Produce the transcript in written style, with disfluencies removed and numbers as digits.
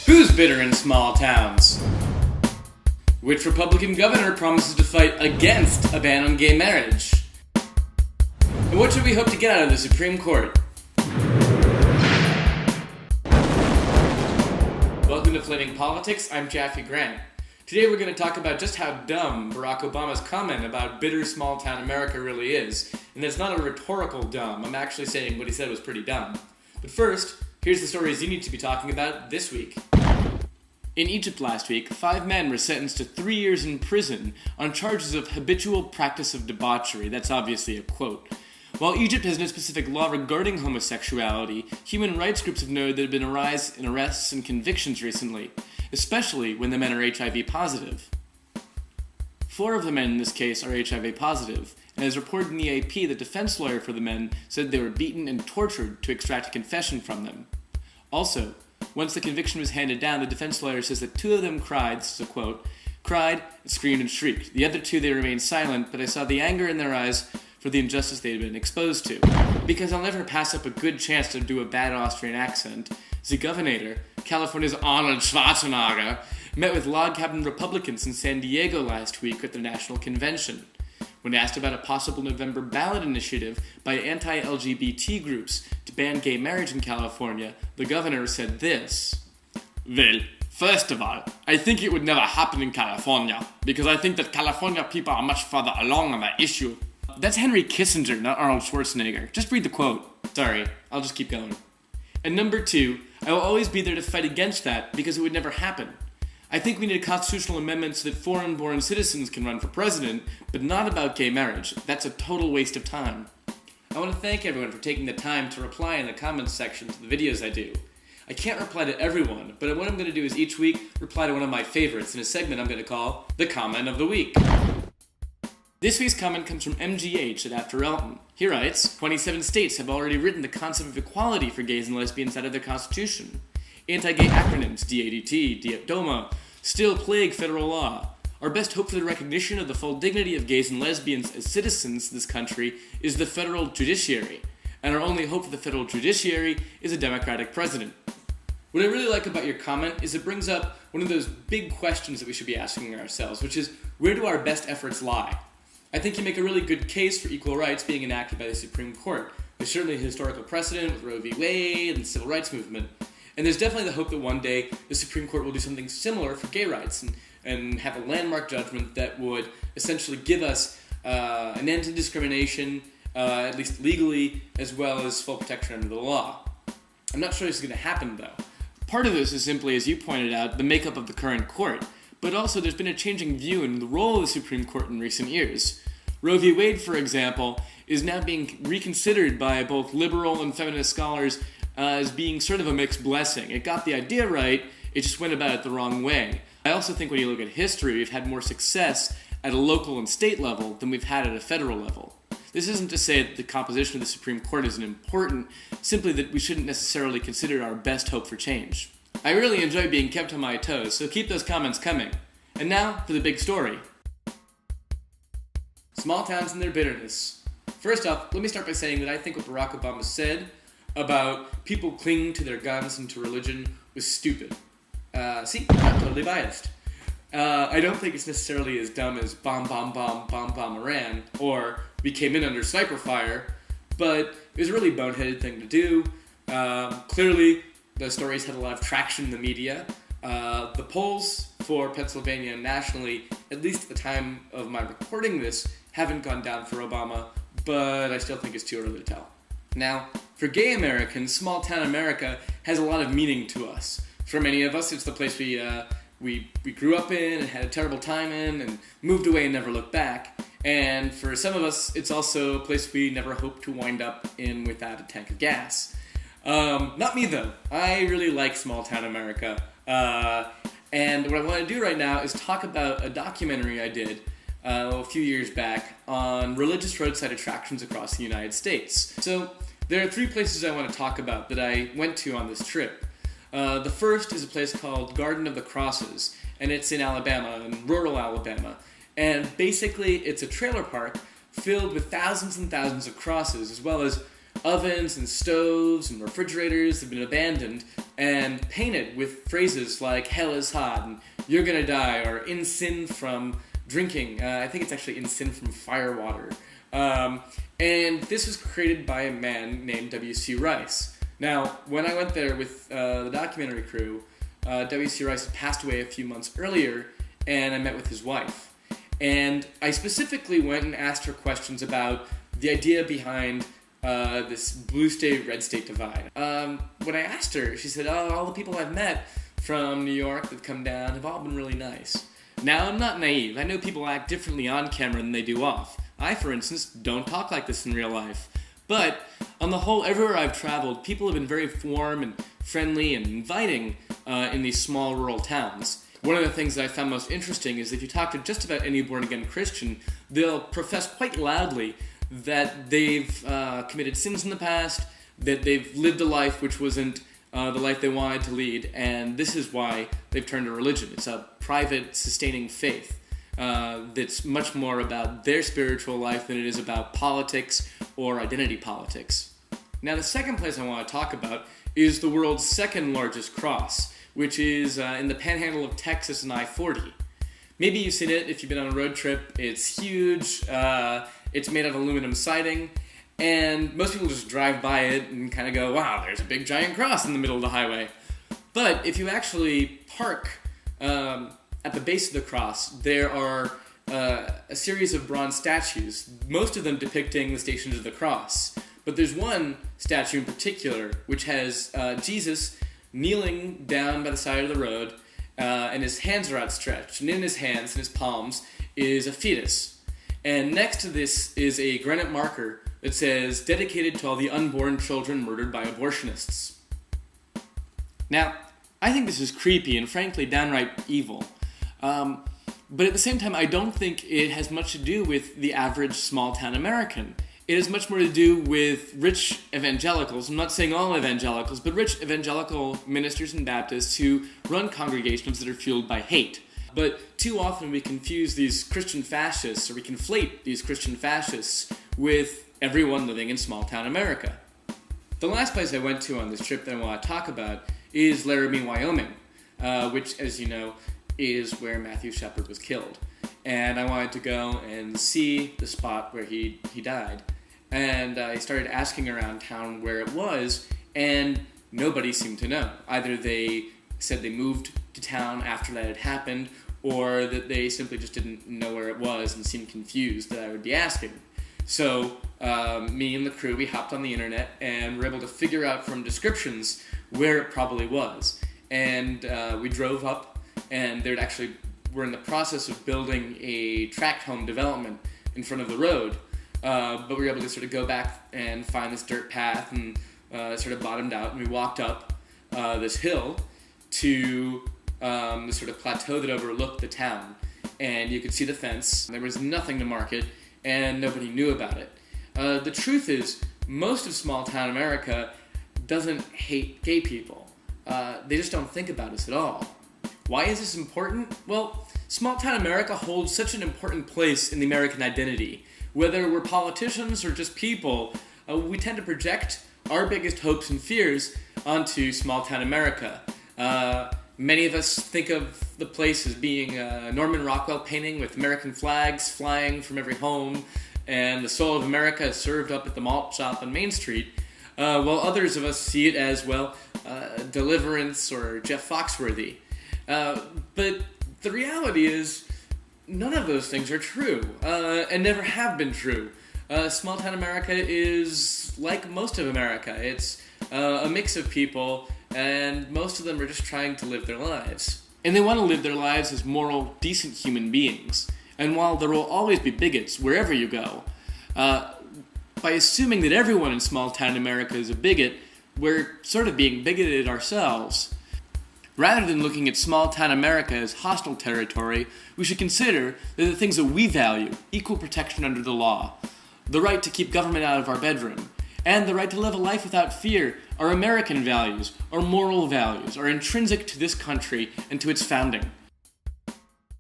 Who's bitter in small towns? Which Republican governor promises to fight against a ban on gay marriage? And what should we hope to get out of the Supreme Court? Welcome to Flaming Politics, I'm Jaffe Grant. Today we're going to talk about just how dumb Barack Obama's comment about bitter small-town America really is. And it's not a rhetorical dumb, I'm actually saying what he said was pretty dumb. But first, here's the stories you need to be talking about this week. In Egypt last week, 5 men were sentenced to 3 years in prison on charges of habitual practice of debauchery. That's obviously a quote. While Egypt has no specific law regarding homosexuality, human rights groups have noted there have been a rise in arrests and convictions recently, especially when the men are HIV positive. 4 of the men in this case are HIV positive, and as reported in the AP, the defense lawyer for the men said they were beaten and tortured to extract a confession from them. Also, once the conviction was handed down, the defense lawyer says that 2 of them cried, this is a quote, cried, screamed, and shrieked. The other 2, they remained silent, but I saw the anger in their eyes for the injustice they had been exposed to. Because I'll never pass up a good chance to do a bad Austrian accent, the governor, California's Arnold Schwarzenegger, met with log cabin Republicans in San Diego last week at their national convention. When asked about a possible November ballot initiative by anti-LGBT groups to ban gay marriage in California, the governor said this: "Well, first of all, I think it would never happen in California, because I think that California people are much further along on that issue." That's Henry Kissinger, not Arnold Schwarzenegger. Just read the quote. Sorry, I'll just keep going. And number 2, I will always be there to fight against that because it would never happen. I think we need a constitutional amendment so that foreign-born citizens can run for president, but not about gay marriage. That's a total waste of time. I want to thank everyone for taking the time to reply in the comments section to the videos I do. I can't reply to everyone, but what I'm going to do is each week reply to one of my favorites in a segment I'm going to call The Comment of the Week. This week's comment comes from MGH at After Elton. He writes, 27 states have already written the concept of equality for gays and lesbians out of their constitution. Anti-gay acronyms, DADT, DOMA, still plague federal law. Our best hope for the recognition of the full dignity of gays and lesbians as citizens of this country is the federal judiciary. And our only hope for the federal judiciary is a Democratic president. What I really like about your comment is it brings up one of those big questions that we should be asking ourselves, which is, where do our best efforts lie? I think you make a really good case for equal rights being enacted by the Supreme Court. There's certainly a historical precedent with Roe v. Wade and the Civil Rights Movement. And there's definitely the hope that one day the Supreme Court will do something similar for gay rights and have a landmark judgment that would essentially give us an end to discrimination, at least legally, as well as full protection under the law. I'm not sure this is going to happen, though. Part of this is simply, as you pointed out, the makeup of the current court. But also there's been a changing view in the role of the Supreme Court in recent years. Roe v. Wade, for example, is now being reconsidered by both liberal and feminist scholars as being sort of a mixed blessing. It got the idea right, it just went about it the wrong way. I also think when you look at history, we've had more success at a local and state level than we've had at a federal level. This isn't to say that the composition of the Supreme Court isn't important, simply that we shouldn't necessarily consider our best hope for change. I really enjoy being kept on my toes, so keep those comments coming. And now, for the big story. Small towns and their bitterness. First off, let me start by saying that I think what Barack Obama said about people clinging to their guns and to religion was stupid. I'm not totally biased. I don't think it's necessarily as dumb as bomb Iran, or we came in under sniper fire, but it was a really boneheaded thing to do. Clearly, the stories had a lot of traction in the media. The polls for Pennsylvania nationally, at least at the time of my recording this, haven't gone down for Obama, but I still think it's too early to tell. Now, for gay Americans, small-town America has a lot of meaning to us. For many of us, it's the place we grew up in and had a terrible time in and moved away and never looked back. And for some of us, it's also a place we never hope to wind up in without a tank of gas. Not me, though. I really like small-town America. And what I want to do right now is talk about a documentary I did a few years back on religious roadside attractions across the United States. So there are 3 places I want to talk about that I went to on this trip. The first is a place called Garden of the Crosses, and it's in Alabama, in rural Alabama. And basically, it's a trailer park filled with thousands and thousands of crosses, as well as ovens and stoves and refrigerators have been abandoned and painted with phrases like hell is hot and you're gonna die, or in sin from drinking. I think it's actually in sin from firewater. And this was created by a man named W.C. Rice. Now, when I went there with the documentary crew, W.C. Rice had passed away a few months earlier, and I met with his wife. And I specifically went and asked her questions about the idea behind this blue state, red state divide. When I asked her, she said, "Oh, all the people I've met from New York that come down have all been really nice." Now, I'm not naive. I know people act differently on camera than they do off. I, for instance, don't talk like this in real life. But on the whole, everywhere I've traveled, people have been very warm and friendly and inviting in these small rural towns. One of the things that I found most interesting is if you talk to just about any born-again Christian, they'll profess quite loudly that they've committed sins in the past, that they've lived a life which wasn't the life they wanted to lead, and this is why they've turned to religion. It's a private, sustaining faith that's much more about their spiritual life than it is about politics or identity politics. Now, the second place I want to talk about is the world's second largest cross, which is in the panhandle of Texas and I-40. Maybe you've seen it if you've been on a road trip. It's huge. It's made of aluminum siding, and most people just drive by it and kind of go, wow, there's a big giant cross in the middle of the highway. But if you actually park at the base of the cross, there are a series of bronze statues, most of them depicting the Stations of the Cross. But there's one statue in particular which has Jesus kneeling down by the side of the road, and his hands are outstretched, and in his hands, in his palms, is a fetus. And next to this is a granite marker that says, dedicated to all the unborn children murdered by abortionists. Now, I think this is creepy and frankly downright evil. But at the same time, I don't think it has much to do with the average small-town American. It has much more to do with rich evangelicals. I'm not saying all evangelicals, but rich evangelical ministers and Baptists who run congregations that are fueled by hate. But too often we confuse these Christian fascists, or we conflate these Christian fascists with everyone living in small-town America. The last place I went to on this trip that I want to talk about is Laramie, Wyoming, which, as you know, is where Matthew Shepard was killed. And I wanted to go and see the spot where he died. And I started asking around town where it was, and nobody seemed to know. Either they said they moved to town after that had happened, or that they simply just didn't know where it was and seemed confused that I would be asking. So me and the crew, we hopped on the internet and were able to figure out from descriptions where it probably was. And we drove up, and we're in the process of building a tract home development in front of the road. But we were able to sort of go back and find this dirt path and sort of bottomed out, and we walked up this hill to this sort of plateau that overlooked the town, and you could see the fence. There was nothing to mark it, and nobody knew about it. The truth is, most of small-town America doesn't hate gay people. They just don't think about us at all. Why is this important? Well, small-town America holds such an important place in the American identity. Whether we're politicians or just people, we tend to project our biggest hopes and fears onto small-town America. Many of us think of the place as being a Norman Rockwell painting with American flags flying from every home, and the soul of America is served up at the malt shop on Main Street, while others of us see it as, well, Deliverance or Jeff Foxworthy. But the reality is, none of those things are true, and never have been true. Small-town America is like most of America. It's a mix of people, and most of them are just trying to live their lives. And they want to live their lives as moral, decent human beings. And while there will always be bigots wherever you go, by assuming that everyone in small-town America is a bigot, we're sort of being bigoted ourselves. Rather than looking at small-town America as hostile territory, we should consider that the things that we value, equal protection under the law, the right to keep government out of our bedroom, and the right to live a life without fear, are American values, are moral values, are intrinsic to this country and to its founding.